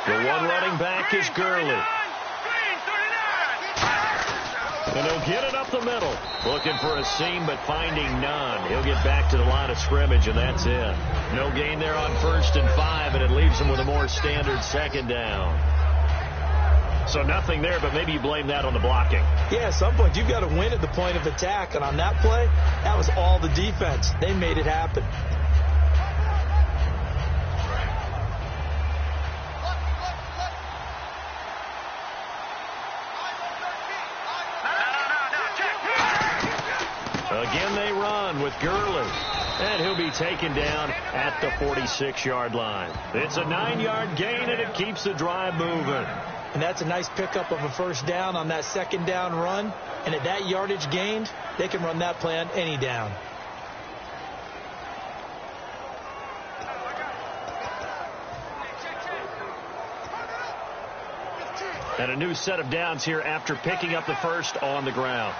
The one running back is Gurley. And he'll get it up the middle. Looking for a seam, but finding none. He'll get back to the line of scrimmage, and that's it. No gain there on 1st and 5, and it leaves him with a more standard 2nd down. So nothing there, but maybe you blame that on the blocking. Yeah, at some point, you've got to win at the point of attack. And on that play, that was all the defense. They made it happen. Again, they run with Gurley. And he'll be taken down at the 46-yard line. It's a 9-yard gain, and it keeps the drive moving. And that's a nice pickup of a 1st down on that 2nd down run. And at that yardage gained, they can run that play on any down. And a new set of downs here after picking up the 1st on the ground.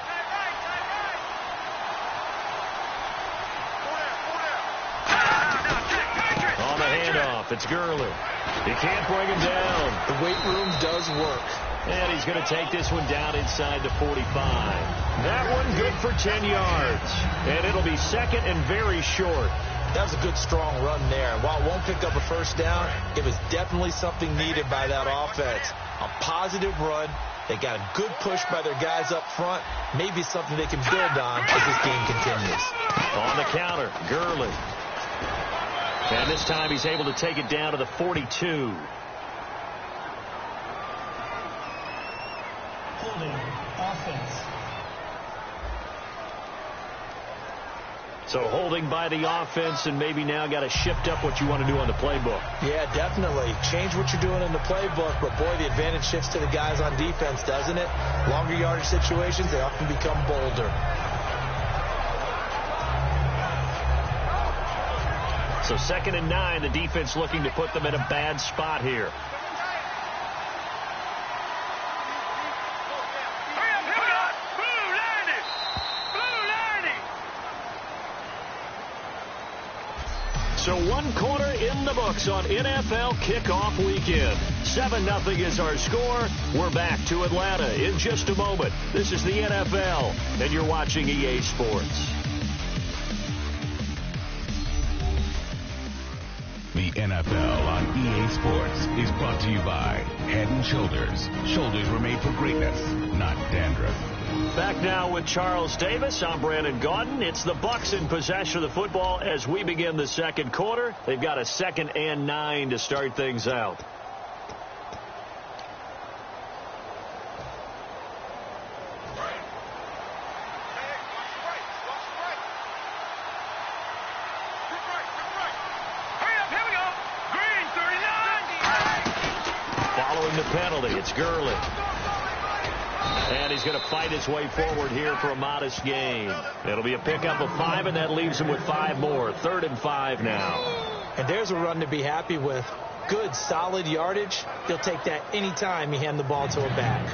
On the handoff, it's Gurley. He can't bring him down. The weight room does work. And he's going to take this one down inside the 45. That one good for 10 yards. And it'll be 2nd and very short. That was a good, strong run there. While it won't pick up a 1st down, it was definitely something needed by that offense. A positive run. They got a good push by their guys up front. Maybe something they can build on as this game continues. On the counter, Gurley. And this time he's able to take it down to the 42. Holding offense. So holding by the offense, and maybe now got to shift up what you want to do on the playbook. Yeah, definitely. Change what you're doing in the playbook, but boy, the advantage shifts to the guys on defense, doesn't it? Longer yardage situations, they often become bolder. So 2nd and 9, the defense looking to put them in a bad spot here. So 1 quarter in the books on NFL kickoff weekend. 7-0 is our score. We're back to Atlanta in just a moment. This is the NFL, and you're watching EA Sports. The NFL on EA Sports is brought to you by Head & Shoulders. Shoulders were made for greatness, not dandruff. Back now with Charles Davis. I'm Brandon Gaudin. It's the Bucs in possession of the football as we begin the 2nd quarter. They've got a 2nd and 9 to start things out. Following the penalty, it's Gurley. And he's going to fight his way forward here for a modest gain. It'll be a pickup of 5, and that leaves him with 5 more. 3rd and 5 now. And there's a run to be happy with. Good, solid yardage. He'll take that any time you hand the ball to a back.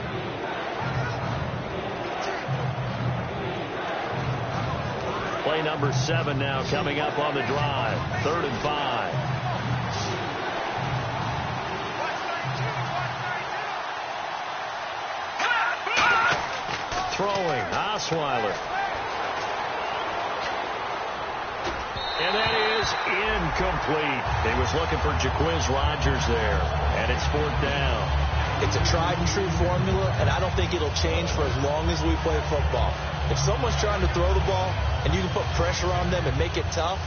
Play number 7 now coming up on the drive. 3rd and 5. Throwing, Osweiler. And that is incomplete. He was looking for Jaquiz Rodgers there. And it's 4th down. It's a tried-and-true formula, and I don't think it'll change for as long as we play football. If someone's trying to throw the ball and you can put pressure on them and make it tough,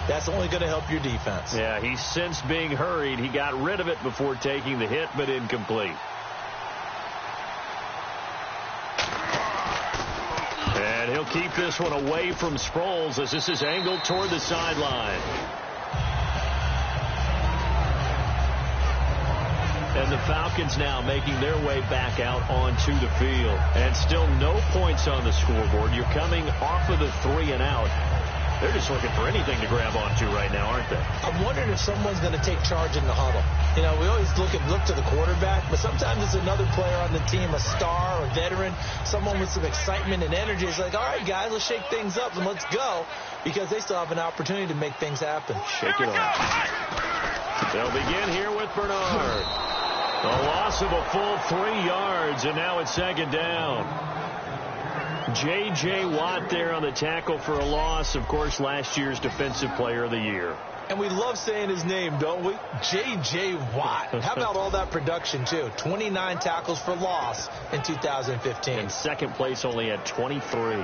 that's only going to help your defense. Yeah, he sensed being hurried. He got rid of it before taking the hit, but incomplete. And he'll keep this one away from Sproles as this is angled toward the sideline. And the Falcons now making their way back out onto the field. And still no points on the scoreboard. You're coming off of the 3 and out. They're just looking for anything to grab onto right now, aren't they? I'm wondering if someone's going to take charge in the huddle. You know, we always look to the quarterback, but sometimes it's another player on the team, a star, a veteran, someone with some excitement and energy. It's like, all right, guys, let's shake things up and let's go, because they still have an opportunity to make things happen. Shake it off. They'll begin here with Bernard. A loss of a full 3 yards, and now it's second down. J.J. Watt there on the tackle for a loss. Of course, last year's Defensive Player of the Year. And we love saying his name, don't we? J.J. Watt. How about all that production, too? 29 tackles for loss in 2015. In second place, only at 23.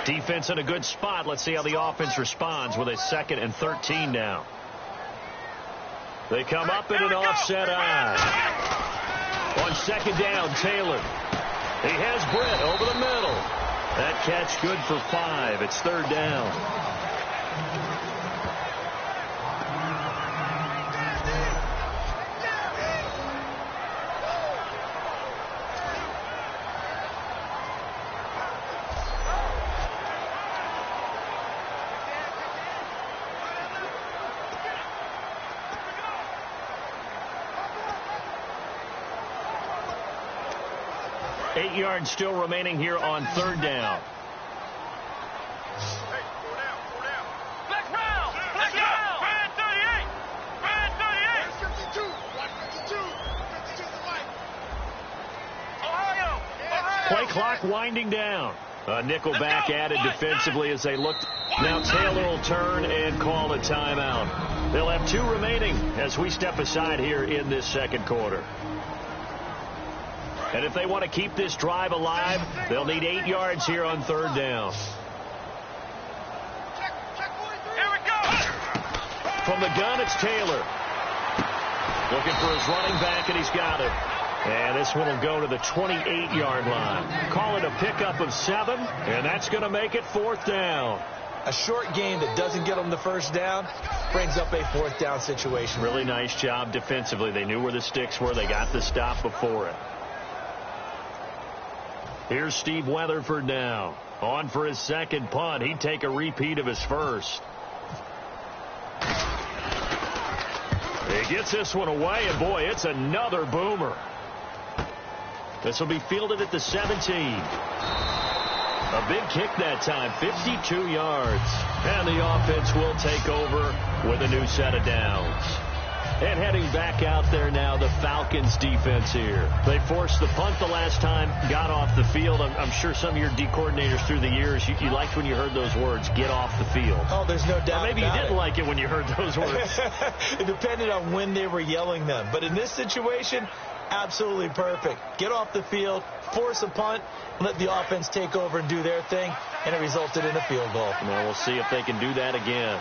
Defense in a good spot. Let's see how the offense responds with a 2nd and 13 now. They come up in an offset eye. On second down, Taylor. He has Britt over the middle. That catch good for 5. It's third down. Eight yards still remaining here on third down. Play clock winding down. A nickel back added defensively as they looked. Now Taylor will turn and call a timeout. They'll have 2 remaining as we step aside here in this second quarter. And if they want to keep this drive alive, they'll need 8 yards here on third down. Here we go. From the gun, it's Taylor. Looking for his running back, and he's got it. And this one will go to the 28-yard line. Call it a pickup of 7, and that's going to make it fourth down. A short game that doesn't get them the first down brings up a fourth down situation. Really nice job defensively. They knew where the sticks were. They got the stop before it. Here's Steve Weatherford now. On for his second punt. He'd take a repeat of his first. He gets this one away, and boy, it's another boomer. This will be fielded at the 17. A big kick that time, 52 yards. And the offense will take over with a new set of downs. And heading back out there now, the Falcons defense here. They forced the punt the last time, got off the field. I'm sure some of your D coordinators through the years, you liked when you heard those words, get off the field. Oh, there's no doubt. Or maybe you didn't like it when you heard those words. It depended on when they were yelling them. But in this situation, absolutely perfect. Get off the field, force a punt, let the offense take over and do their thing, and it resulted in a field goal. Now we'll see if they can do that again.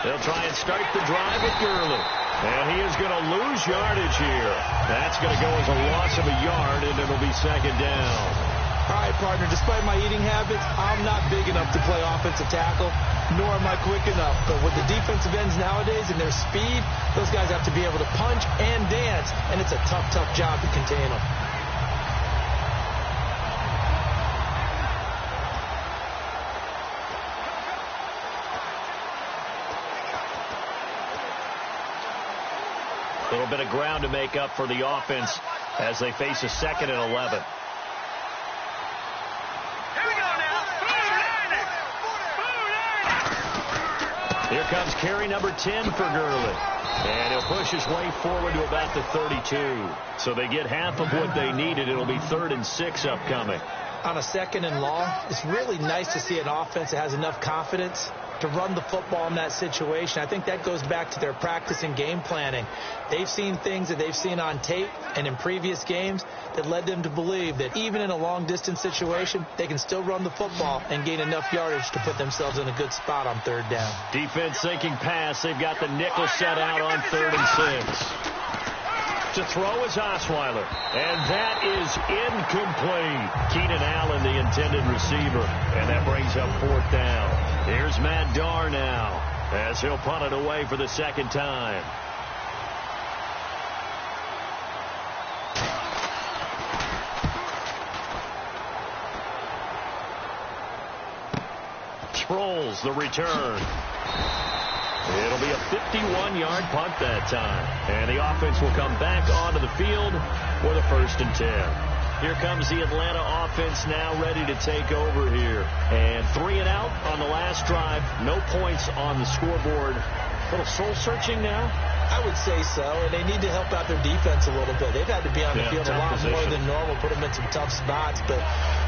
They'll try and start the drive with Gurley. And he is going to lose yardage here. That's going to go as a loss of a yard, and it'll be second down. All right, partner, despite my eating habits, I'm not big enough to play offensive tackle, nor am I quick enough. But with the defensive ends nowadays and their speed, those guys have to be able to punch and dance, and it's a tough, tough job to contain them. A little bit of ground to make up for the offense as they face a 2nd and 11. Here comes carry number 10 for Gurley. And he'll push his way forward to about the 32. So they get half of what they needed. It'll be 3rd and 6 upcoming. On a 2nd and long, it's really nice to see an offense that has enough confidence to run the football in that situation. I think that goes back to their practice and game planning. They've seen things that they've seen on tape and in previous games that led them to believe that even in a long-distance situation, they can still run the football and gain enough yardage to put themselves in a good spot on 3rd down. Defense thinking pass. They've got the nickel set out on 3rd and 6. To throw is Osweiler. And that is incomplete. Keenan Allen, the intended receiver. And that brings up 4th down. Here's Matt Darr now as he'll punt it away for the second time. Sproles, the return. It'll be a 51-yard punt that time. And the offense will come back onto the field with a 1st and 10. Here comes the Atlanta offense now ready to take over here. And 3 and out on the last drive. No points on the scoreboard. A little soul-searching now? I would say so, and they need to help out their defense a little bit. They've had to be on the field a lot more than normal, put them in some tough spots. But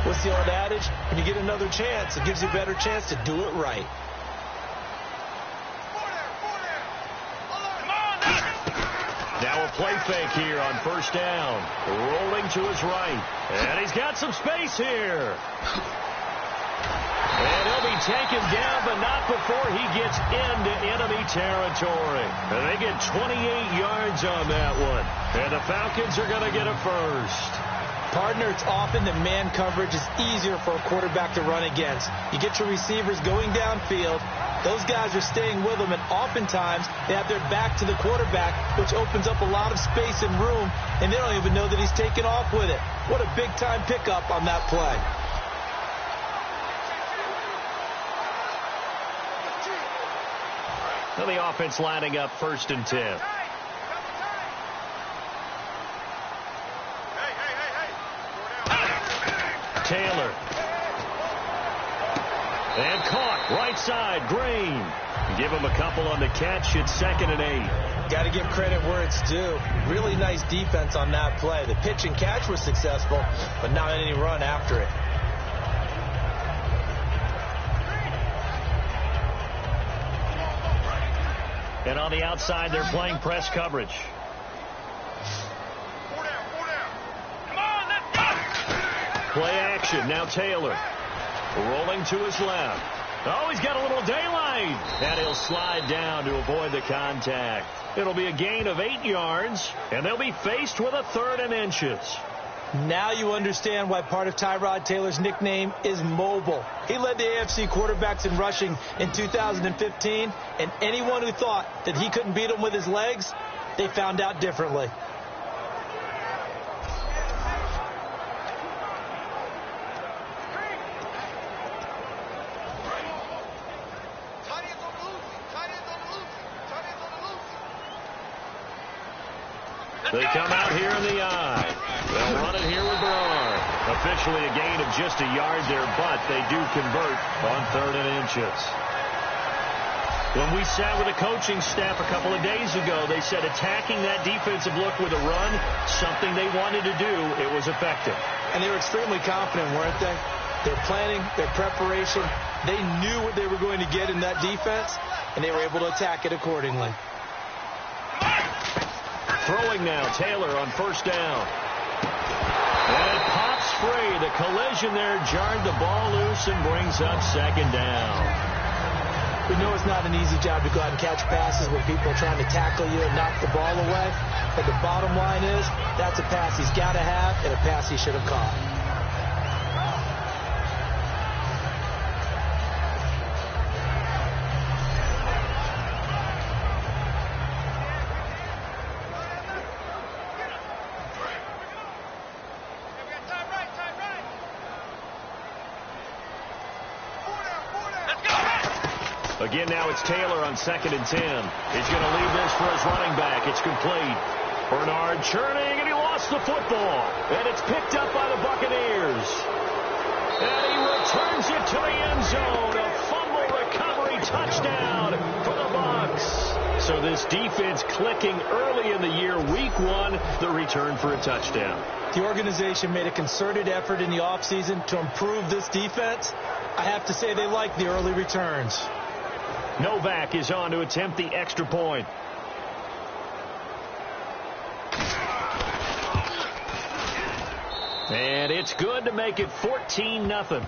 what's the old adage? When you get another chance, it gives you a better chance to do it right. Now a play fake here on first down. Rolling to his right. And he's got some space here. And he'll be taken down, but not before he gets into enemy territory. And they get 28 yards on that one. And the Falcons are going to get a first. Partner, it's often that man coverage is easier for a quarterback to run against. You get your receivers going downfield. Those guys are staying with them, and oftentimes they have their back to the quarterback, which opens up a lot of space and room, and they don't even know that he's taken off with it. What a big-time pickup on that play. Now the offense lining up 1st and 10. Taylor. And caught right side. Green. Give him a couple on the catch. It's 2nd and 8. Got to give credit where it's due. Really nice defense on that play. The pitch and catch was successful, but not any run after it. And on the outside, they're playing press coverage. Play action. Now Taylor. Rolling to his left. Oh, he's got a little daylight. And he'll slide down to avoid the contact. It'll be a gain of 8 yards, and they'll be faced with a 3rd and inches. Now you understand why part of Tyrod Taylor's nickname is mobile. He led the AFC quarterbacks in rushing in 2015, and anyone who thought that he couldn't beat him with his legs, they found out differently. They come out here in the eye. They'll run it here with Brown. Officially a gain of just a yard there, but they do convert on 3rd and inches. When we sat with the coaching staff a couple of days ago, they said attacking that defensive look with a run, something they wanted to do, it was effective. And they were extremely confident, weren't they? Their planning, their preparation, they knew what they were going to get in that defense, and they were able to attack it accordingly. Throwing now, Taylor on 1st down. And it pops free. The collision there jarred the ball loose and brings up 2nd down. We know it's not an easy job to go out and catch passes when people are trying to tackle you and knock the ball away. But the bottom line is, that's a pass he's got to have and a pass he should have caught. Again, now it's Taylor on 2nd and 10. He's going to leave this for his running back. It's complete. Bernard churning, and he lost the football. And it's picked up by the Buccaneers. And he returns it to the end zone. A fumble recovery touchdown for the Bucs. So this defense clicking early in the year, week 1, the return for a touchdown. The organization made a concerted effort in the offseason to improve this defense. I have to say they like the early returns. Novak is on to attempt the extra point. And it's good to make it 14-0.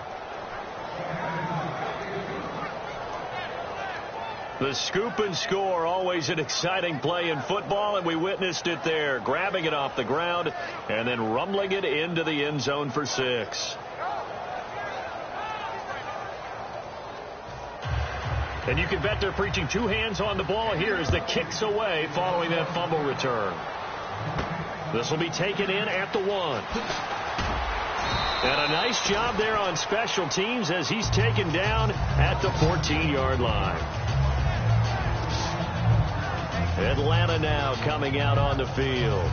The scoop and score, always an exciting play in football, and we witnessed it there, grabbing it off the ground and then rumbling it into the end zone for 6. And you can bet they're preaching 2 hands on the ball here as the kick's away following that fumble return. This will be taken in at the 1. And a nice job there on special teams as he's taken down at the 14-yard line. Atlanta now coming out on the field.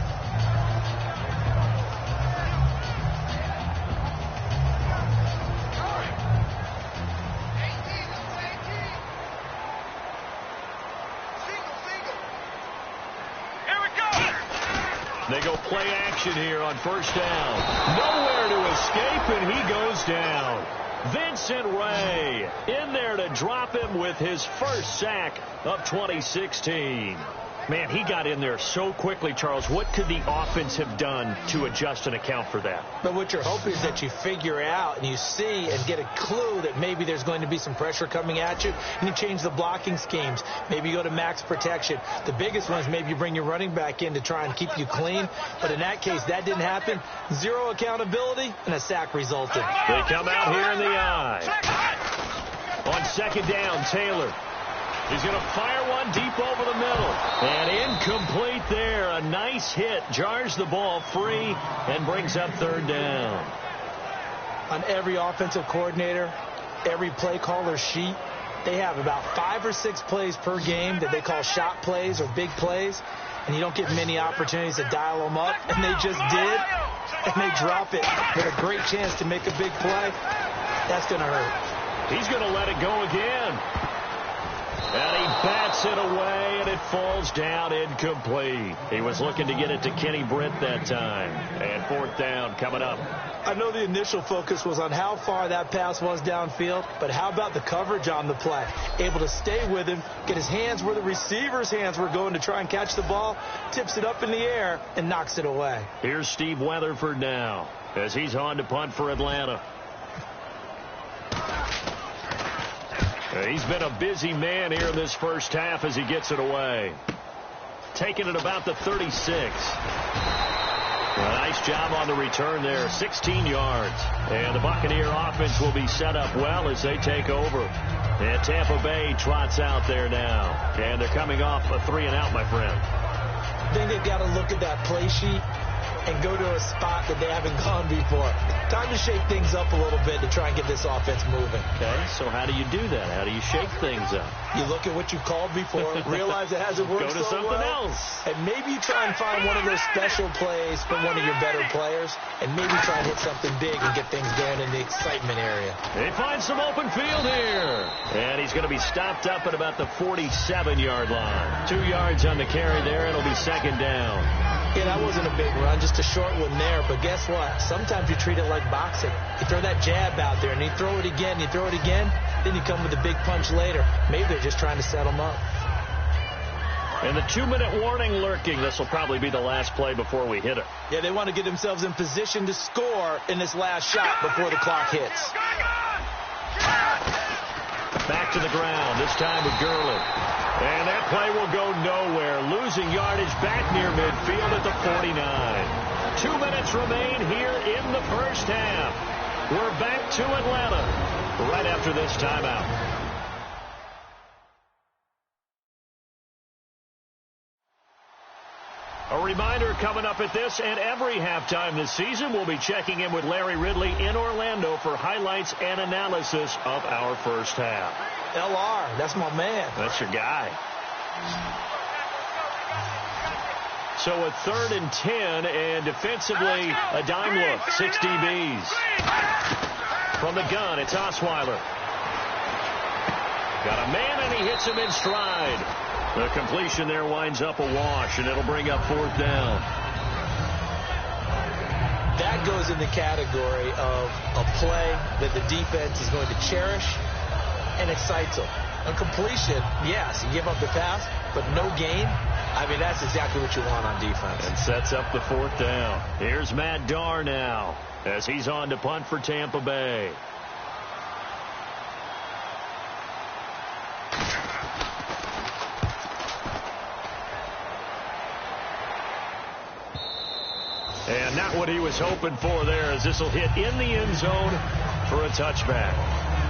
They go play action here on first down. Nowhere to escape, and he goes down. Vincent Ray in there to drop him with his first sack of 2016. Man, he got in there so quickly, Charles. What could the offense have done to adjust and account for that? But what you're hoping is that you figure out and you see and get a clue that maybe there's going to be some pressure coming at you, and you change the blocking schemes. Maybe you go to max protection. The biggest one is maybe you bring your running back in to try and keep you clean. But in that case, that didn't happen. Zero accountability, and a sack resulted. They come out here in the eye. On second down, Taylor. He's going to fire one deep over the middle. And incomplete there. A nice hit. Jars the ball free and brings up third down. On every offensive coordinator, every play caller sheet, they have about 5 or 6 plays per game that they call shot plays or big plays. And you don't get many opportunities to dial them up. And they just did. And they drop it with a great chance to make a big play. That's going to hurt. He's going to let it go again. And he bats it away, and it falls down incomplete. He was looking to get it to Kenny Britt that time. And fourth down coming up. I know the initial focus was on how far that pass was downfield, but how about the coverage on the play? Able to stay with him, get his hands where the receiver's hands were going to try and catch the ball, tips it up in the air, and knocks it away. Here's Steve Weatherford now as he's on to punt for Atlanta. He's been a busy man here in this first half as he gets it away. Taking it about the 36. A nice job on the return there. 16 yards. And the Buccaneer offense will be set up well as they take over. And Tampa Bay trots out there now. And they're coming off a 3-and-out, my friend. I think they've got to look at that play sheet and go to a spot that they haven't gone before. Time to shake things up a little bit to try and get this offense moving. Okay, so how do you do that? How do you shake things up? You look at what you called before, realize it hasn't worked so well. Go to something else. And maybe you try and find one of those special plays from one of your better players, and maybe try and hit something big and get things going in the excitement area. They find some open field here. And he's going to be stopped up at about the 47-yard line. 2 yards on the carry there. It'll be second down. Yeah, that wasn't a big run, just a short one there. But guess what? Sometimes you treat it like boxing. You throw that jab out there, and you throw it again, then you come with a big punch later. Maybe they're just trying to set them up. And the 2-minute warning lurking. This will probably be the last play before we hit it. Yeah, they want to get themselves in position to score in this last shot before the clock hits. Back to the ground, this time with Gurley. And that play will go nowhere. Losing yardage back near midfield at the 49. 2 minutes remain here in the first half. We're back to Atlanta right after this timeout. A reminder coming up at this and every halftime this season, we'll be checking in with Larry Ridley in Orlando for highlights and analysis of our first half. LR, that's my man. That's your guy. So a 3rd and 10, and defensively a dime look, 6 DBs. From the gun, it's Osweiler. Got a man, and he hits him in stride. The completion there winds up a wash, and it'll bring up 4th down. That goes in the category of a play that the defense is going to cherish and excites them. A completion, yes, you give up the pass, but no gain. I mean, that's exactly what you want on defense. And sets up the 4th down. Here's Matt Darr now as he's on to punt for Tampa Bay. And not what he was hoping for there, as this will hit in the end zone for a touchback.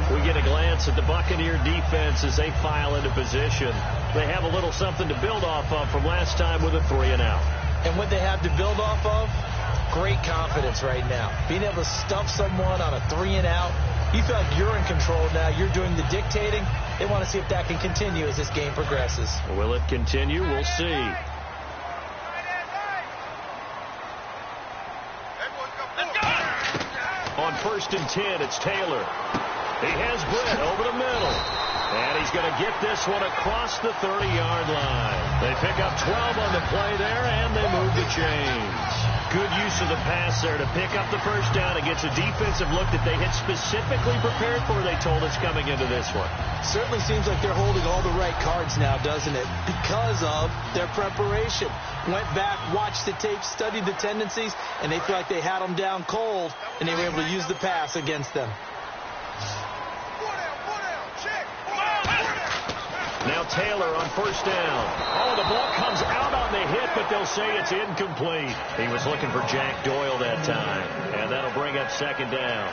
We get a glance at the Buccaneer defense as they file into position. They have a little something to build off of from last time with a 3-and-out. And what they have to build off of, great confidence right now. Being able to stuff someone on a 3-and-out, you feel like you're in control now. You're doing the dictating. They want to see if that can continue as this game progresses. Will it continue? We'll see. On 1st and 10, it's Taylor. He has Britt over the middle. And he's going to get this one across the 30-yard line. They pick up 12 on the play there, and they move the chains. Good use of the pass there to pick up the first down. It gets a defensive look that they had specifically prepared for, they told us, coming into this one. Certainly seems like they're holding all the right cards now, doesn't it? Because of their preparation. Went back, watched the tape, studied the tendencies, and they feel like they had them down cold, and they were able to use the pass against them. Now Taylor on first down. Oh, the ball comes out on the hit, but they'll say it's incomplete. He was looking for Jack Doyle that time, and that'll bring up second down.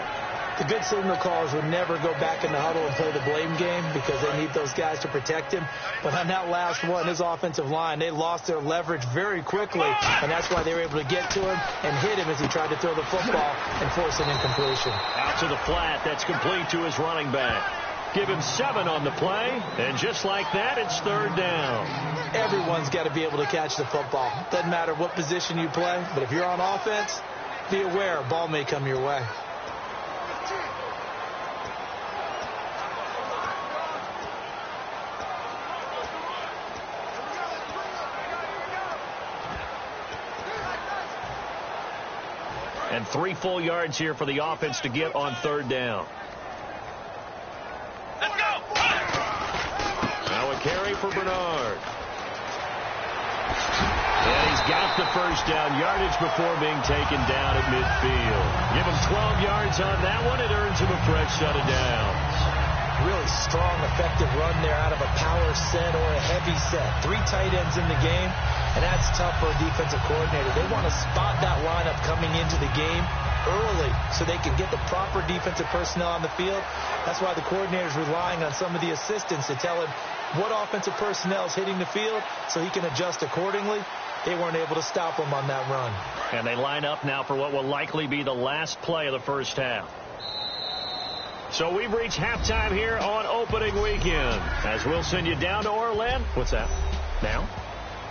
The good signal callers would never go back in the huddle and play the blame game because they need those guys to protect him. But on that last one, his offensive line, they lost their leverage very quickly, and that's why they were able to get to him and hit him as he tried to throw the football and force an incompletion. Out to the flat. That's complete to his running back. Give him 7 on the play, and just like that, it's third down. Everyone's got to be able to catch the football. Doesn't matter what position you play, but if you're on offense, be aware a ball may come your way. And 3 full yards here for the offense to get on third down. Let's go. Now a carry for Bernard. And he's got the first down yardage before being taken down at midfield. Give him 12 yards on that one. It earns him a fresh set of downs. Really strong, effective run there out of a power set or a heavy set. 3 tight ends in the game, and that's tough for a defensive coordinator. They want to spot that lineup coming into the game early so they can get the proper defensive personnel on the field. That's why the coordinator is relying on some of the assistants to tell him what offensive personnel is hitting the field so he can adjust accordingly. They weren't able to stop him on that run. And they line up now for what will likely be the last play of the first half. So we've reached halftime here on opening weekend. As we'll send you down to Orlando. What's that? Now?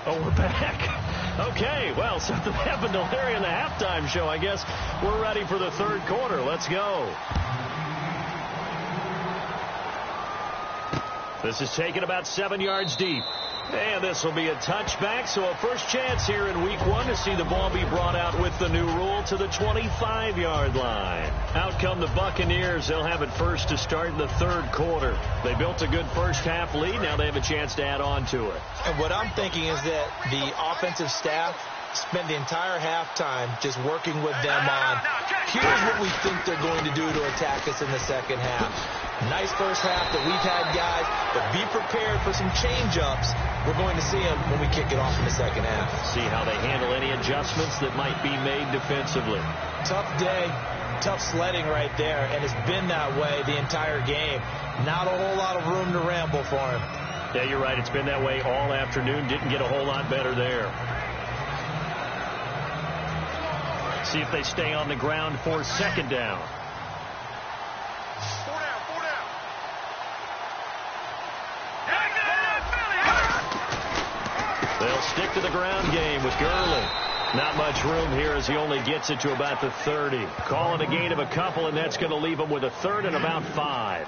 Oh, we're back. Okay, well, something happened to Larry in the halftime show. I guess we're ready for the third quarter. Let's go. This is taken about 7 yards deep. And this will be a touchback, so a first chance here in week 1 to see the ball be brought out with the new rule to the 25-yard line. Out come the Buccaneers. They'll have it first to start the third quarter. They built a good first-half lead. Now they have a chance to add on to it. And what I'm thinking is that the offensive staff spend the entire halftime just working with them on, here's what we think they're going to do to attack us in the second half. Nice first half that we've had, guys, but be prepared for some change-ups. We're going to see them when we kick it off in the second half. See how they handle any adjustments that might be made defensively. Tough day, tough sledding right there, and it's been that way the entire game. Not a whole lot of room to ramble for him. Yeah, you're right. It's been that way all afternoon. Didn't get a whole lot better there. See if they stay on the ground for second down. They'll stick to the ground game with Gurley. Not much room here as he only gets it to about the 30. Call it a gain of a couple, and that's going to leave him with a third and about 5.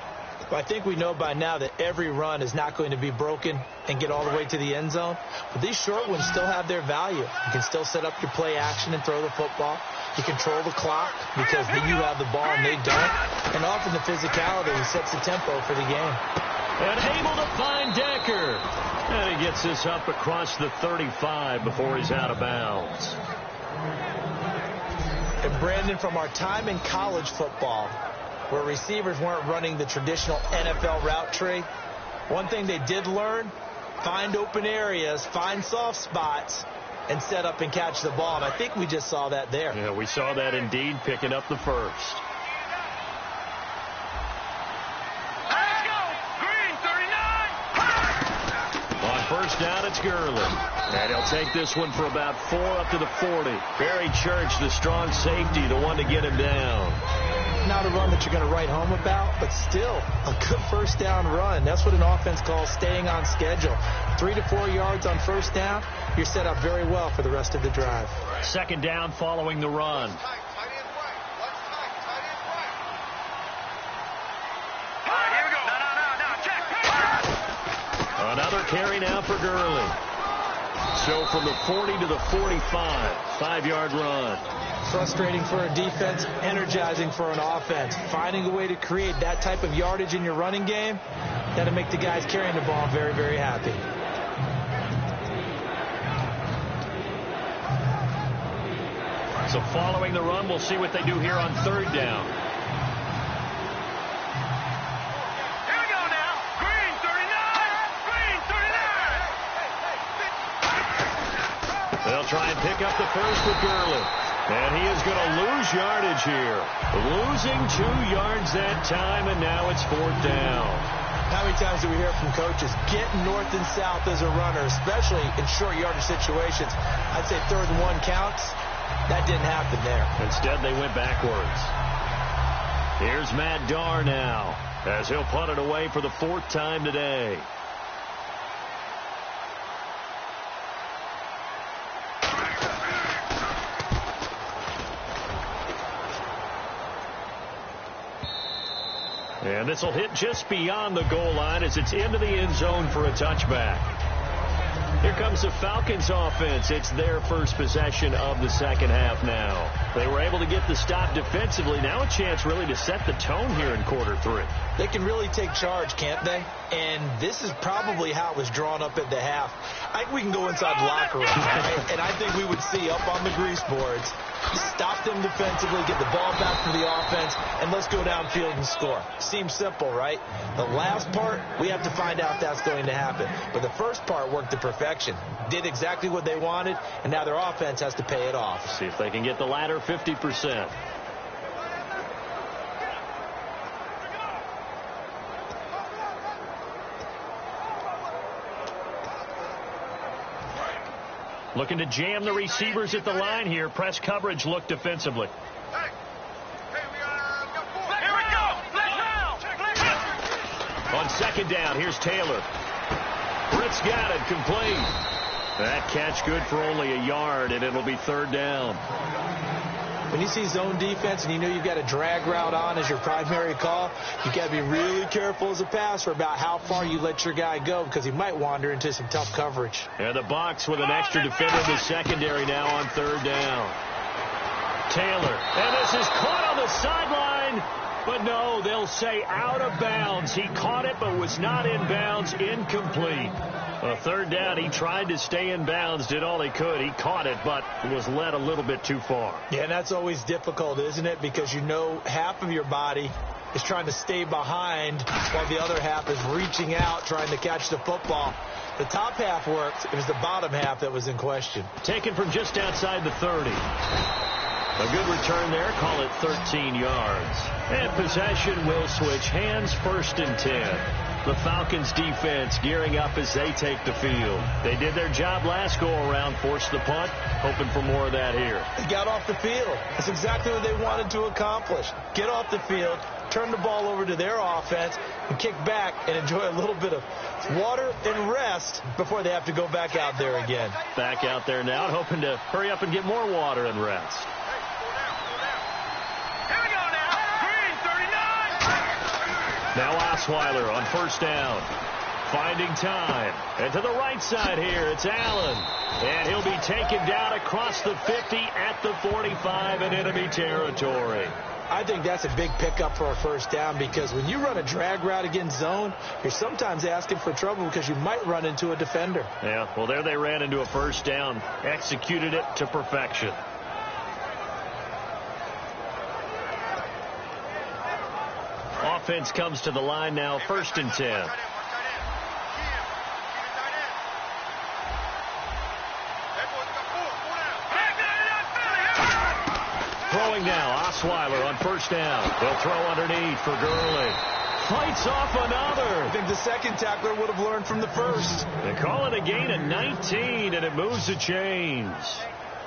Well, I think we know by now that every run is not going to be broken and get all the way to the end zone. But these short ones still have their value. You can still set up your play action and throw the football. You control the clock because then you have the ball and they don't. And often the physicality sets the tempo for the game. And able to find Decker. And he gets this up across the 35 before he's out of bounds. And Brandon, from our time in college football, where receivers weren't running the traditional NFL route tree, one thing they did learn, find open areas, find soft spots, and set up and catch the ball. And I think we just saw that there. Yeah, we saw that indeed, picking up the first. Let's go. Green 39. On first down, it's Gurley. And he'll take this one for about 4 up to the 40. Barry Church, the strong safety, the one to get him down. Not a run that you're going to write home about, but still a good first down run. That's what an offense calls staying on schedule. 3 to 4 yards on first down, you're set up very well for the rest of the drive. Second down following the run. Another carry now for Gurley. So from the 40 to the 45, 5-yard run. Frustrating for a defense, energizing for an offense. Finding a way to create that type of yardage in your running game, that'll make the guys carrying the ball very, very happy. So following the run, we'll see what they do here on 3rd down. Here we go now. Green 39. Green 39. They'll try and pick up the first with Gurley. And he is going to lose yardage here. Losing 2 yards that time, and now it's 4th down. How many times do we hear from coaches, get north and south as a runner, especially in short yardage situations? I'd say 3rd and 1 counts. That didn't happen there. Instead, they went backwards. Here's Matt Darr now, as he'll punt it away for the 4th time today. And this will hit just beyond the goal line as it's into the end zone for a touchback. Here comes the Falcons offense. It's their first possession of the second half now. They were able to get the stop defensively. Now a chance really to set the tone here in quarter 3. They can really take charge, can't they? And this is probably how it was drawn up at the half. I think we can go inside the locker room, right? And I think we would see up on the grease boards, stop them defensively, get the ball back for the offense, and let's go downfield and score. Seems simple, right? The last part, we have to find out if that's going to happen. But the first part worked to perfection. Did exactly what they wanted, and now their offense has to pay it off. See if they can get the latter 50%. Looking to jam the receivers at the line here. Press coverage look defensively. Here we go. On 2nd down, here's Taylor. Britt's got it, complete. That catch good for only a yard, and it'll be 3rd down. When you see zone defense and you know you've got a drag route on as your primary call, you got to be really careful as a passer about how far you let your guy go because he might wander into some tough coverage. And the Bucs with an extra defender in the secondary now on 3rd down. Taylor, and this is caught on the sideline, but no, they'll say out of bounds. He caught it but was not in bounds, incomplete. On 3rd down, he tried to stay in bounds, did all he could. He caught it, but was led a little bit too far. Yeah, and that's always difficult, isn't it? Because you know half of your body is trying to stay behind while the other half is reaching out, trying to catch the football. The top half worked. It was the bottom half that was in question. Taken from just outside the 30. A good return there. Call it 13 yards. And possession will switch hands. 1st and 10. The Falcons defense gearing up as they take the field. They did their job last go-around, forced the punt, hoping for more of that here. They got off the field. That's exactly what they wanted to accomplish. Get off the field, turn the ball over to their offense, and kick back and enjoy a little bit of water and rest before they have to go back out there again. Back out there now, hoping to hurry up and get more water and rest. Now Osweiler on 1st down. Finding time. And to the right side here, it's Allen. And he'll be taken down across the 50 at the 45 in enemy territory. I think that's a big pickup for a 1st down because when you run a drag route against zone, you're sometimes asking for trouble because you might run into a defender. Yeah, well, there they ran into a 1st down. Executed it to perfection. Offense comes to the line now, 1st and 10. Throwing now, Osweiler on 1st down. They'll throw underneath for Gurley. Fights off another. I think the second tackler would have learned from the first. They call it a gain of 19, and it moves the chains.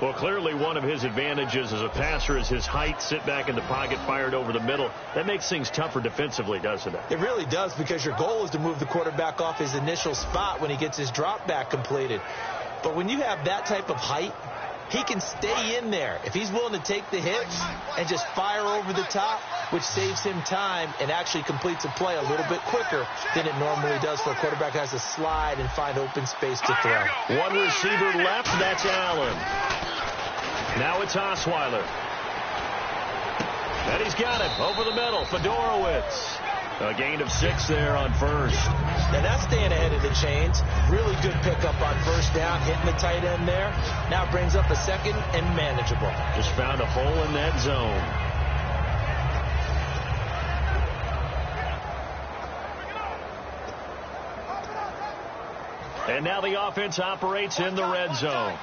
Well, clearly one of his advantages as a passer is his height. Sit back in the pocket, fired over the middle. That makes things tougher defensively, doesn't it? It really does, because your goal is to move the quarterback off his initial spot when he gets his drop back completed. But when you have that type of height he can stay in there. If he's willing to take the hits and just fire over the top, which saves him time and actually completes a play a little bit quicker than it normally does for a quarterback who has to slide and find open space to throw. One receiver left, that's Allen. Now it's Osweiler. And he's got it over the middle. Fedorowicz. A gain of 6 there on first. Now that's staying ahead of the chains. Really good pickup on first down, hitting the tight end there. Now brings up a second and manageable. Just found a hole in that zone. And now the offense operates in the red zone.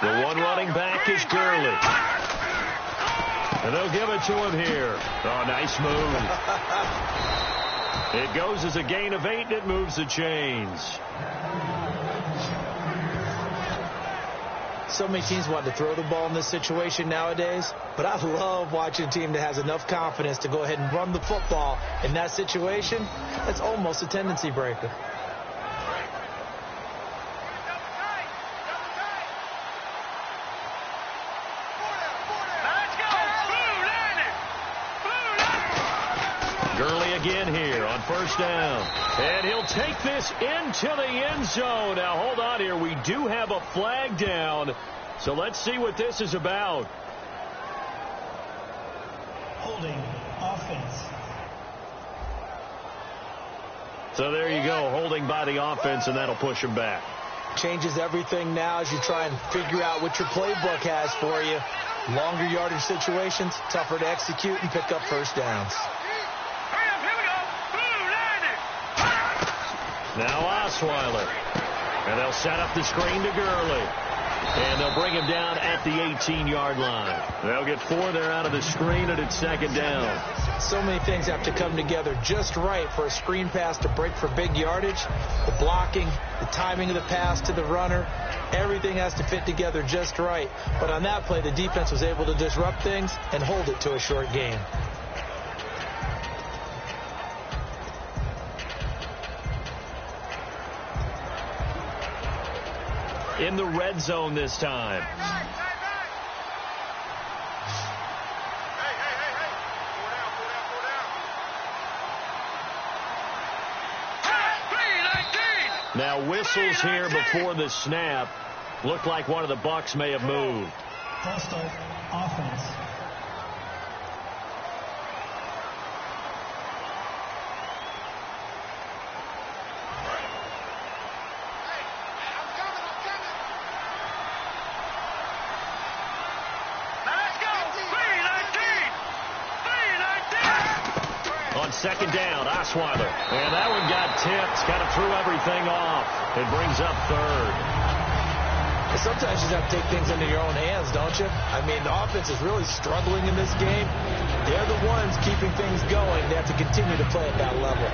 The one running back is Gurley. And they'll give it to him here. Oh, nice move. It goes as a gain of 8, and it moves the chains. So many teams want to throw the ball in this situation nowadays, but I love watching a team that has enough confidence to go ahead and run the football in that situation. That's almost a tendency breaker. Again here on first down. And he'll take this into the end zone. Now, hold on here. We do have a flag down. So let's see what this is about. Holding offense. So there you go. Holding by the offense, and that'll push him back. Changes everything now as you try and figure out what your playbook has for you. Longer yardage situations, tougher to execute and pick up first downs. Now Osweiler. And they'll set up the screen to Gurley. And they'll bring him down at the 18-yard line. They'll get 4 there out of the screen, and it's second down. So many things have to come together just right for a screen pass to break for big yardage. The blocking, the timing of the pass to the runner, everything has to fit together just right. But on that play, the defense was able to disrupt things and hold it to a short gain. In the red zone this time. Now whistles here before the snap. Looked like one of the Bucs may have moved. First offense. Second down, Osweiler. And that one got tipped. Kind of threw everything off. It brings up third. Sometimes you just have to take things into your own hands, don't you? I mean, the offense is really struggling in this game. They're the ones keeping things going. They have to continue to play at that level.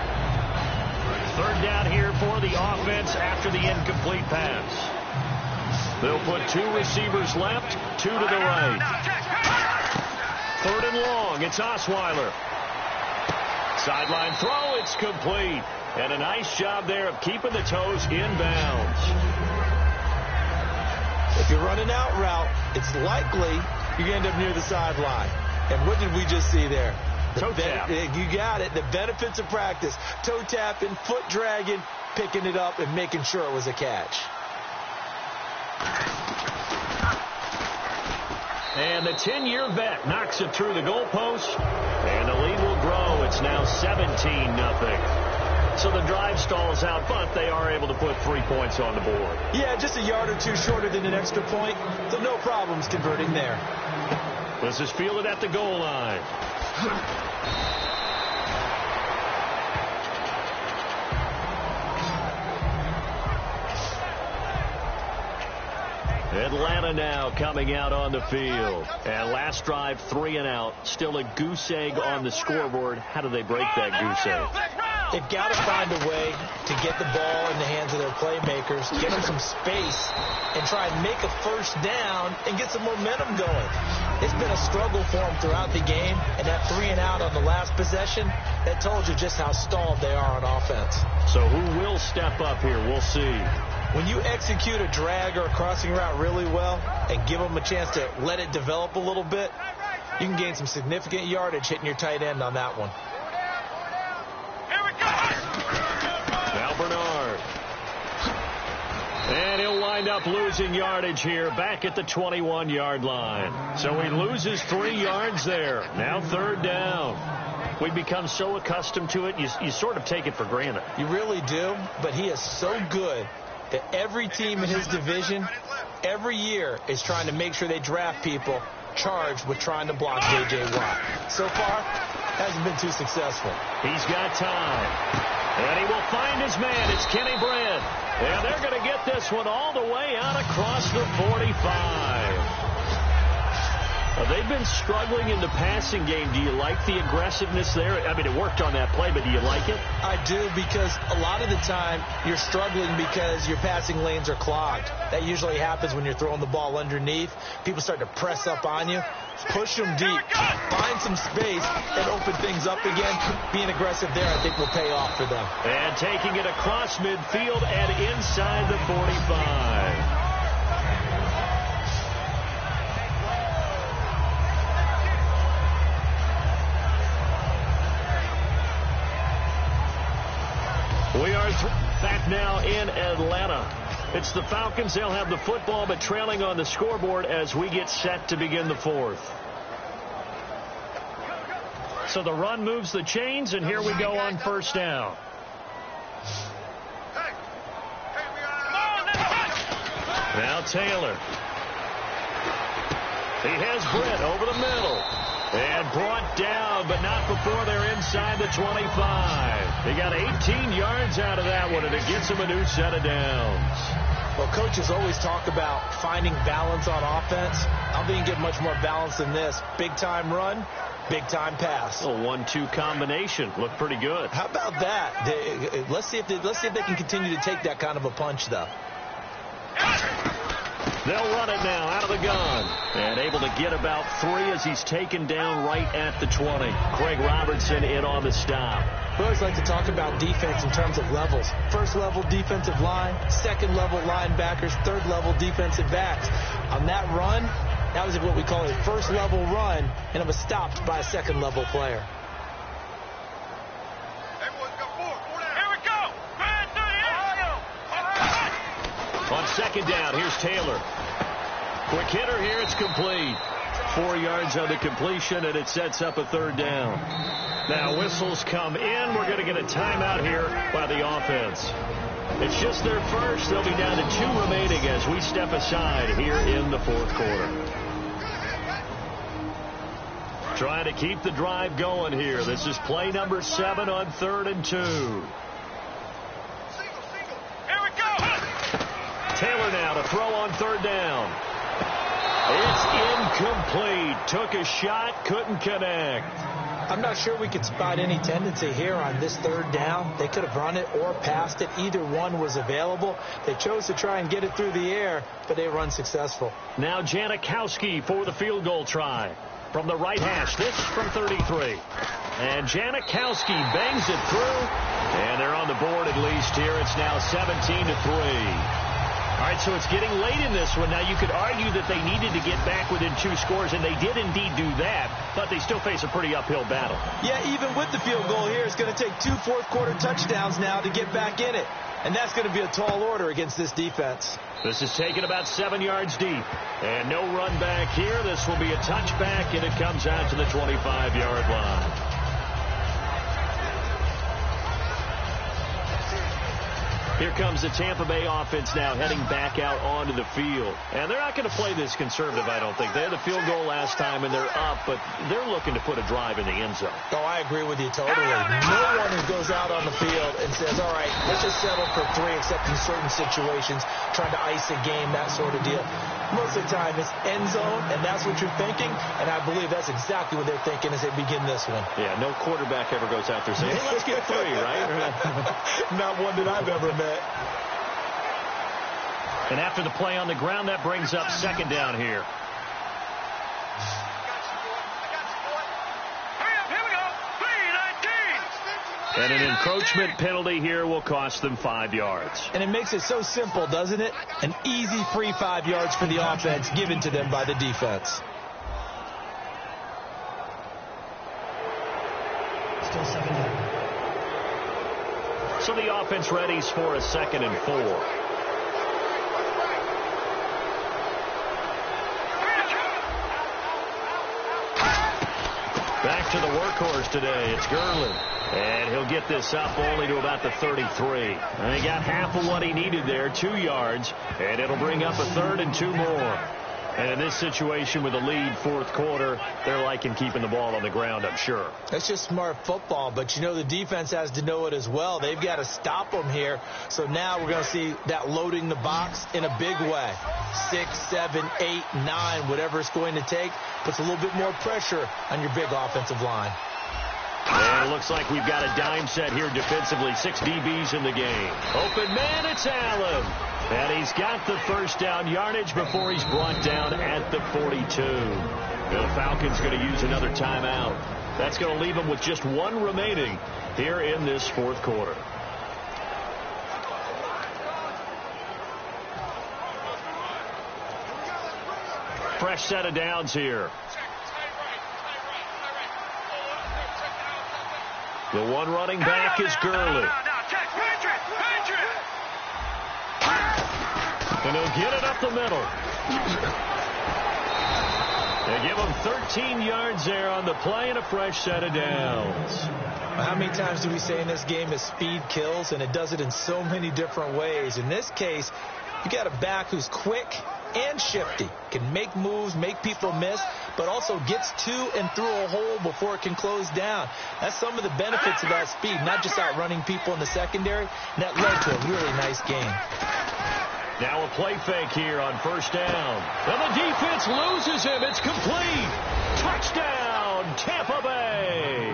Third down here for the offense after the incomplete pass. They'll put 2 receivers left, 2 to the right. Third and long. It's Osweiler. Sideline throw, it's complete. And a nice job there of keeping the toes inbounds. If you're running out route, it's likely you're going to end up near the sideline. And what did we just see there? Toe tap. You got it. The benefits of practice. Toe tapping, foot dragging, picking it up, and making sure it was a catch. And the 10-year vet knocks it through the goalpost. And the lead will grow. It's now 17-0. So the drive stalls out, but they are able to put 3 points on the board. Yeah, just a yard or 2 shorter than an extra point. So no problems converting there. This is fielded at the goal line. Atlanta now coming out on the field. And last drive, 3 and out. Still a goose egg on the scoreboard. How do they break that goose egg? They've got to find a way to get the ball in the hands of their playmakers, get them some space, and try and make a first down and get some momentum going. It's been a struggle for them throughout the game, and that 3-and-out on the last possession, that told you just how stalled they are on offense. So who will step up here? We'll see. When you execute a drag or a crossing route really well and give them a chance to let it develop a little bit, you can gain some significant yardage hitting your tight end on that one. Now Bernard. And he'll wind up losing yardage here back at the 21-yard line. So he loses 3 yards there. Now 3rd down. We've become so accustomed to it, you sort of take it for granted. You really do, but he is so good that every team in his division every year is trying to make sure they draft people charged with trying to block J.J. Watt. So far, hasn't been too successful. He's got time. And he will find his man. It's Kenny Brand. And they're going to get this one all the way out across the 45. They've been struggling in the passing game. Do you like the aggressiveness there? I mean, it worked on that play, but do you like it? I do, because a lot of the time you're struggling because your passing lanes are clogged. That usually happens when you're throwing the ball underneath. People start to press up on you. Push them deep. Find some space and open things up again. Being aggressive there, I think, will pay off for them. And taking it across midfield and inside the 45. We are back now in Atlanta. It's the Falcons. They'll have the football, but trailing on the scoreboard as we get set to begin the 4th. So the run moves the chains, and here we go on 1st down. Now Taylor. He has Britt over the middle. And brought down, but not before they're inside the 25. They got 18 yards out of that one, and it gets them a new set of downs. Well, coaches always talk about finding balance on offense. I don't think you can get much more balance than this. Big-time run, big-time pass. A 1-2 combination. Looked pretty good. How about that? Let's see if they can continue to take that kind of a punch, though. They'll run it now out of the gun. And able to get about 3 as he's taken down right at the 20. Craig Robertson in on the stop. We always like to talk about defense in terms of levels. First level defensive line, second level linebackers, third level defensive backs. On that run, that was what we call a first level run, and it was stopped by a second level player. On 2nd down, here's Taylor. Quick hitter here, it's complete. 4 yards on the completion, and it sets up a 3rd down. Now whistles come in. We're going to get a timeout here by the offense. It's just their first. They'll be down to 2 remaining as we step aside here in the 4th quarter. Trying to keep the drive going here. This is play number 7 on 3rd and 2. Taylor now to throw on 3rd down. It's incomplete. Took a shot, couldn't connect. I'm not sure we could spot any tendency here on this 3rd down. They could have run it or passed it. Either one was available. They chose to try and get it through the air, but they were unsuccessful. Now Janikowski for the field goal try. From the right hash, this from 33. And Janikowski bangs it through. And they're on the board at least here. It's now 17-3. All right, so it's getting late in this one. Now, you could argue that they needed to get back within 2 scores, and they did indeed do that, but they still face a pretty uphill battle. Yeah, even with the field goal here, it's going to take 2 fourth-quarter touchdowns now to get back in it, and that's going to be a tall order against this defense. This is taken about 7 yards deep, and no run back here. This will be a touchback, and it comes out to the 25-yard line. Here comes the Tampa Bay offense now heading back out onto the field. And they're not going to play this conservative, I don't think. They had the field goal last time, and they're up, but they're looking to put a drive in the end zone. Oh, I agree with you totally. No one who goes out on the field and says, all right, let's just settle for 3, except in certain situations, trying to ice a game, that sort of deal. Most of the time, it's end zone, and that's what you're thinking, and I believe that's exactly what they're thinking as they begin this one. Yeah, no quarterback ever goes out there saying, hey, let's get 3, right? Not one that I've ever met. And after the play on the ground, that brings up second down here. And an encroachment penalty here will cost them 5 yards. And it makes it so simple, doesn't it? An easy free 5 yards for the offense given to them by the defense. Still second down. So the offense readies for a 2nd and 4. Back to the workhorse today. It's Gurley. And he'll get this up only to about the 33. And he got half of what he needed there, 2 yards. And it'll bring up a 3rd and 2 more. And in this situation with a lead, fourth quarter, they're liking keeping the ball on the ground, I'm sure. That's just smart football, but you know the defense has to know it as well. They've got to stop them here. So now we're going to see that loading the box in a big way. 6, 7, 8, 9, whatever it's going to take, puts a little bit more pressure on your big offensive line. And it looks like we've got a dime set here defensively. 6 DBs in the game. Open man, it's Allen. And he's got the first down yardage before he's brought down at the 42. The Falcons going to use another timeout. That's going to leave them with just 1 remaining here in this fourth quarter. Fresh set of downs here. The one running back is Gurley. And he'll get it up the middle. They give him 13 yards there on the play and a fresh set of downs. How many times do we say in this game that speed kills, and it does it in so many different ways? In this case, you got a back who's quick and shifty, can make moves, make people miss, but also gets to and through a hole before it can close down. That's some of the benefits of that speed, not just outrunning people in the secondary. And that led to a really nice game. Now a play fake here on first down. And the defense loses him. It's complete. Touchdown, Tampa Bay.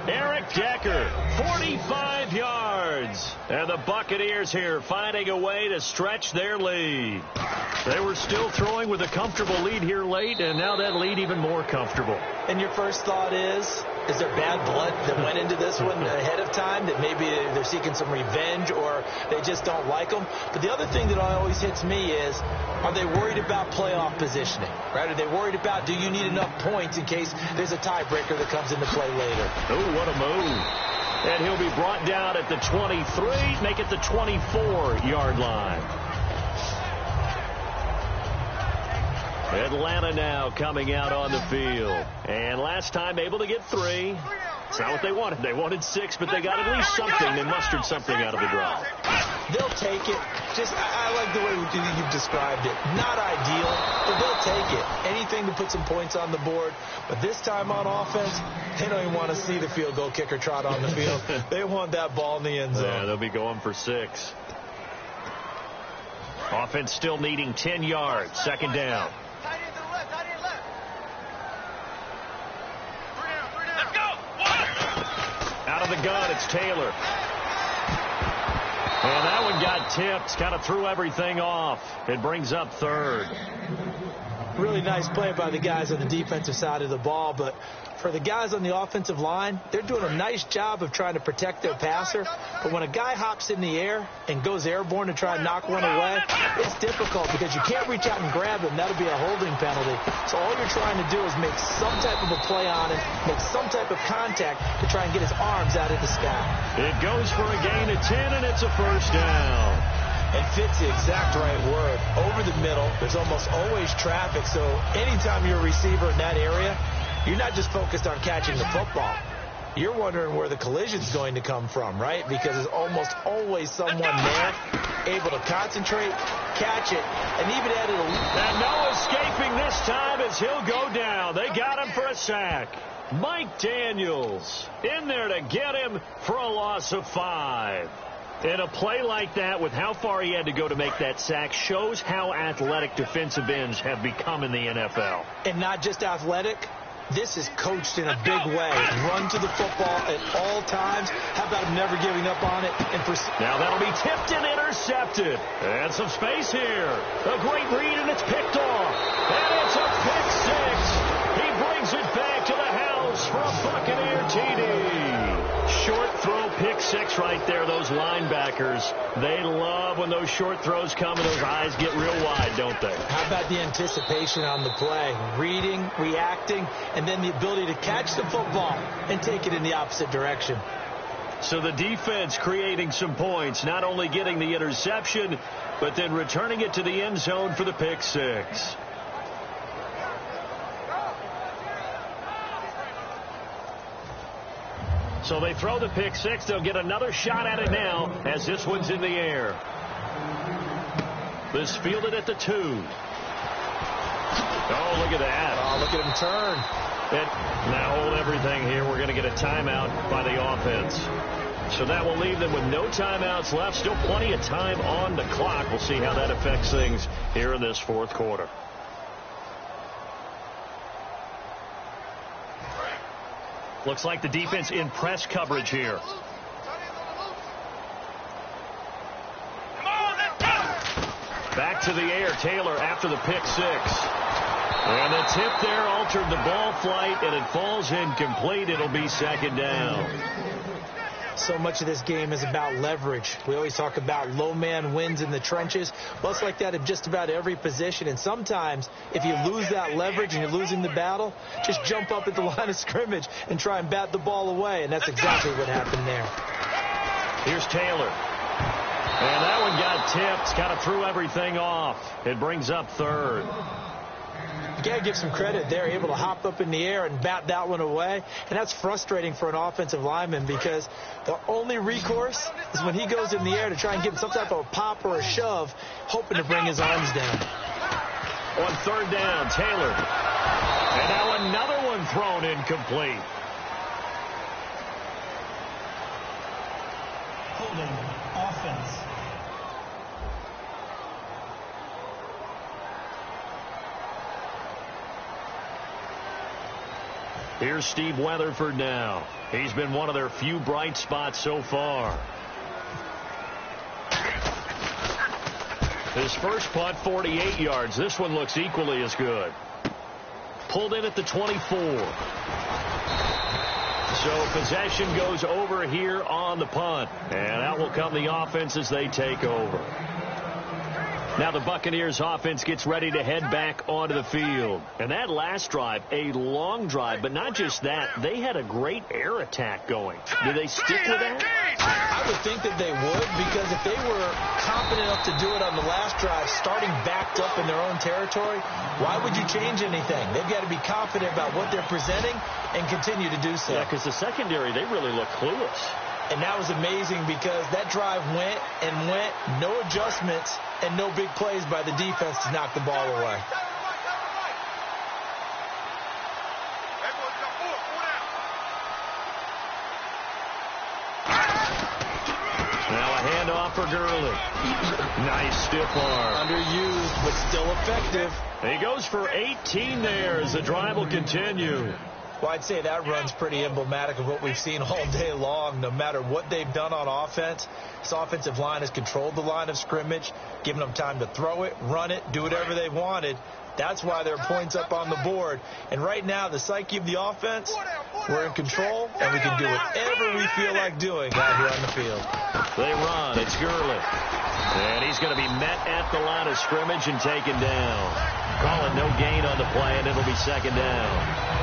Eric Decker, 45 yards. And the Buccaneers here finding a way to stretch their lead. They were still throwing with a comfortable lead here late, and now that lead even more comfortable. And your first thought is there bad blood that went into this one ahead of time, that maybe they're seeking some revenge or they just don't like them? But the other thing that always hits me is, are they worried about playoff positioning? Right? Are they worried about, do you need enough points in case there's a tiebreaker that comes into play later? Oh, what a move. And he'll be brought down at the 23, make it the 24-yard line. Atlanta now coming out on the field. And last time able to get 3. It's not what they wanted. They wanted 6, but they got at least something. They mustered something out of the drive. They'll take it. I like the way you've described it. Not ideal, but they'll take it. Anything to put some points on the board. But this time on offense, they don't even want to see the field goal kicker trot on the field. They want that ball in the end zone. Yeah, they'll be going for 6. Offense still needing 10 yards. Second down. Out of the gun, it's Taylor. And that one got tipped. Kind of threw everything off. It brings up 3rd. Really nice play by the guys on the defensive side of the ball, but for the guys on the offensive line, they're doing a nice job of trying to protect their passer. But when a guy hops in the air and goes airborne to try and knock one away, it's difficult because you can't reach out and grab him. That'll be a holding penalty. So all you're trying to do is make some type of a play on him, make some type of contact to try and get his arms out of the sky. It goes for a gain of 10, and it's a first down. And fits the exact right word. Over the middle, there's almost always traffic. So anytime you're a receiver in that area, you're not just focused on catching the football. you're wondering where the collision's going to come from, right? Because there's almost always someone there able to concentrate, catch it, and even add it a little. And no escaping this time as he'll go down. They got him for a sack. Mike Daniels in there to get him for a loss of 5. In a play like that, with how far he had to go to make that sack, shows how athletic defensive ends have become in the NFL. And not just athletic. This is coached in a big way. Run to the football at all times. How about him never giving up on it? And now that'll be tipped and intercepted. And some space here. A great read, and it's picked off. And it's a pick 6. He brings it back to the house for a Buccaneer TD. Short throw, pick 6 right there. Those linebackers, they love when those short throws come and those eyes get real wide, don't they? How about the anticipation on the play? Reading, reacting, and then the ability to catch the football and take it in the opposite direction. So the defense creating some points, not only getting the interception, but then returning it to the end zone for the pick 6. So they throw the pick 6. They'll get another shot at it now as this one's in the air. This fielded at the 2. Oh, look at that. Oh, look at him turn. Now hold everything here. We're going to get a timeout by the offense. So that will leave them with no timeouts left. Still plenty of time on the clock. We'll see how that affects things here in this fourth quarter. Looks like the defense in press coverage here. Back to the air, Taylor after the pick 6. And the tip there altered the ball flight, and it falls incomplete. It'll be second down. So much of this game is about leverage. We always talk about low man wins in the trenches. Well, it's like that in just about every position. And sometimes, if you lose that leverage and you're losing the battle, just jump up at the line of scrimmage and try and bat the ball away. And that's exactly what happened there. Here's Taylor. And that one got tipped. Kind of threw everything off. It brings up third. You got to give some credit. They're able to hop up in the air and bat that one away. And that's frustrating for an offensive lineman because the only recourse is when he goes in the air to try and give some type of a pop or a shove, hoping to bring his arms down. On third down, Taylor. And now another one thrown incomplete. Holding offense. Here's Steve Weatherford now. He's been one of their few bright spots so far. His first punt, 48 yards. This one looks equally as good. Pulled in at the 24. So possession goes over here on the punt. And out will come the offense as they take over. Now the Buccaneers offense gets ready to head back onto the field. And that last drive, a long drive, but not just that. They had a great air attack going. Do they stick with that? I would think that they would, because if they were confident enough to do it on the last drive, starting backed up in their own territory, why would you change anything? They've got to be confident about what they're presenting and continue to do so. Yeah, because the secondary, they really look clueless. And that was amazing because that drive went and went, no adjustments and no big plays by the defense to knock the ball away. Now a handoff for Gurley. Nice stiff arm. Underused, but still effective. He goes for 18 there as the drive will continue. Well, I'd say that run's pretty emblematic of what we've seen all day long. No matter what they've done on offense, this offensive line has controlled the line of scrimmage, given them time to throw it, run it, do whatever they wanted. That's why there are points up on the board. And right now, the psyche of the offense, we're in control, and we can do whatever we feel like doing out here on the field. They run. It's Gurley. And he's going to be met at the line of scrimmage and taken down. Calling no gain on the play, and it'll be second down.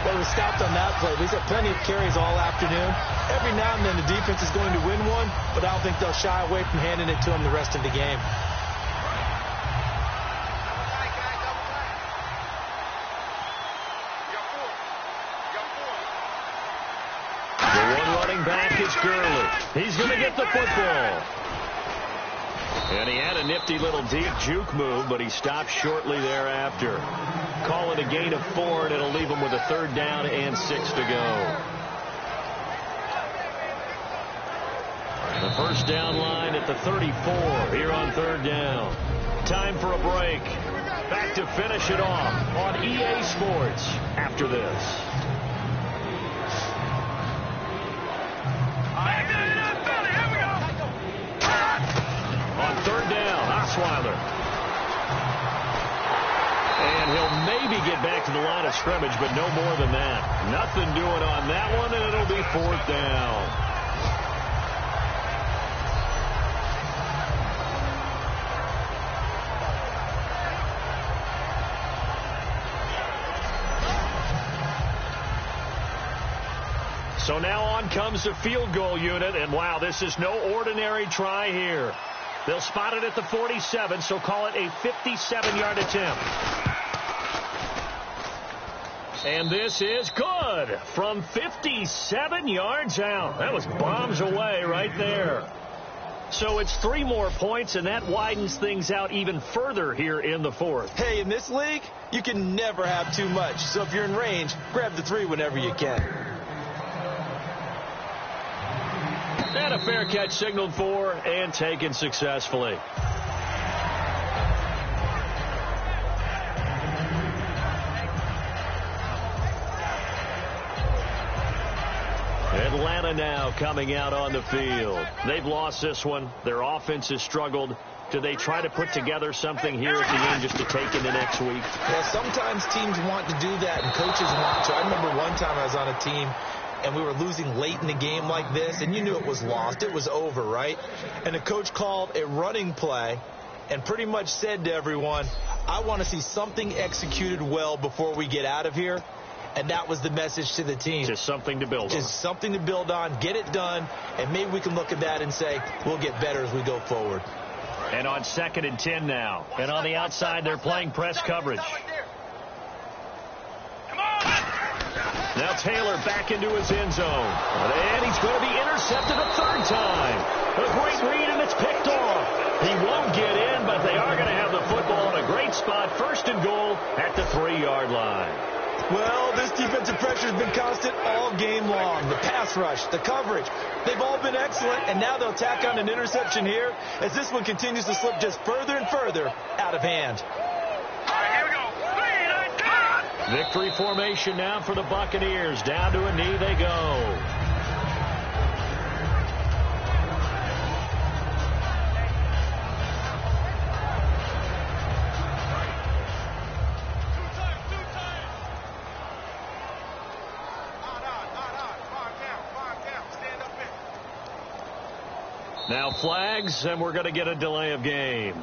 Well, we stopped on that play. We've had plenty of carries all afternoon. Every now and then the defense is going to win one, but I don't think they'll shy away from handing it to them the rest of the game. Here's Gurley. He's going to get the football. And he had a nifty little deep juke move, but he stopped shortly thereafter. Call it a gain of 4, and it'll leave him with a 3rd down and 6 to go. The first down line at the 34 here on 3rd down. Time for a break. Back to finish it off on EA Sports after this. On 3rd down, Osweiler. And he'll maybe get back to the line of scrimmage, but no more than that. Nothing doing on that one, and it'll be 4th down. So now on comes the field goal unit, and wow, this is no ordinary try here. They'll spot it at the 47, so call it a 57-yard attempt. And this is good from 57 yards out. That was bombs away right there. So it's 3 more points, and that widens things out even further here in the 4th. Hey, in this league, you can never have too much. So if you're in range, grab the 3 whenever you can. And a fair catch signaled for and taken successfully. Atlanta now coming out on the field. They've lost this one. Their offense has struggled. Do they try to put together something here at the end just to take into next week? Yeah, sometimes teams want to do that, and coaches want to. I remember one time I was on a team, and we were losing late in the game like this, and you knew it was lost. It was over, right? And the coach called a running play and pretty much said to everyone, I want to see something executed well before we get out of here. And that was the message to the team. Just something to build on. Just something to build on, get it done, and maybe we can look at that and say, we'll get better as we go forward. And on 2nd and 10 now. And on the outside, they're playing press coverage. Now Taylor back into his end zone. And he's going to be intercepted a 3rd time. A great read, and it's picked off. He won't get in, but they are going to have the football in a great spot. 1st and goal at the 3-yard line. Well, this defensive pressure has been constant all game long. The pass rush, the coverage, they've all been excellent, and now they'll tack on an interception here as this one continues to slip just further and further out of hand. Victory formation now for the Buccaneers. Down to a knee they go. Now flags, and we're going to get a delay of game.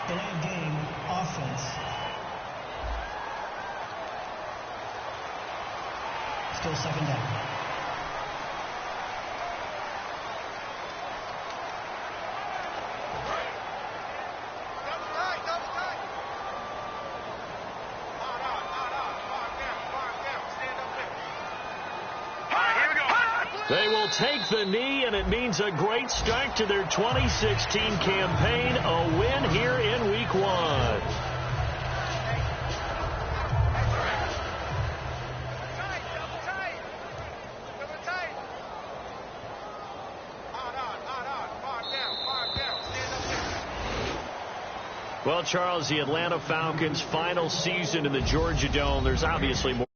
Delay of game, offense. Still 2nd down. They will take the knee, and it means a great start to their 2016 campaign, a win here in Week 1. Well, Charles, the Atlanta Falcons' final season in the Georgia Dome, there's obviously more.